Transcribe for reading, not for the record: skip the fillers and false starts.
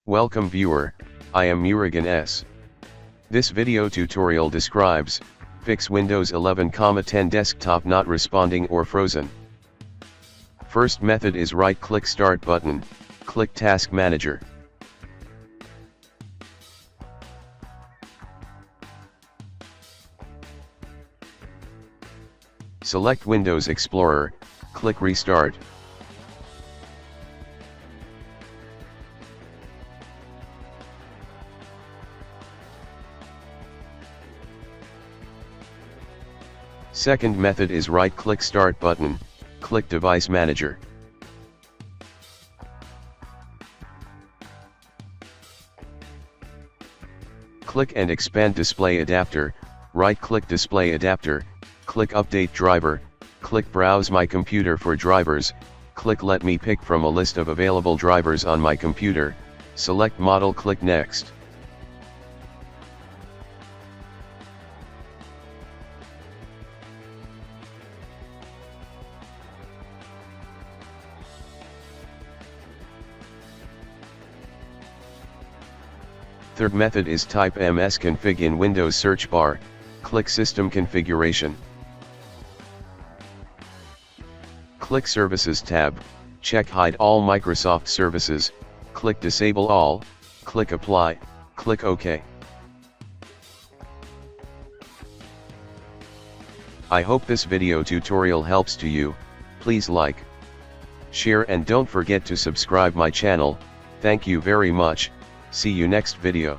Welcome viewer, I am Murugan S. This video tutorial describes, fix Windows 11,10 desktop not responding or frozen. First method is right-click Start button, click Task Manager. Select Windows Explorer, click Restart. Second method is right-click Start button, click Device Manager. Click and expand Display Adapter, right-click Display Adapter, click Update Driver, click Browse My Computer for drivers, click Let me pick from a list of available drivers on my computer, select Model, click Next. Third method is type msconfig in Windows search bar, click System Configuration. Click Services tab, check Hide all Microsoft services, click Disable all, click Apply, click OK. I hope this video tutorial helps to you. Please like, share and don't forget to subscribe my channel. Thank you very much. See you next video.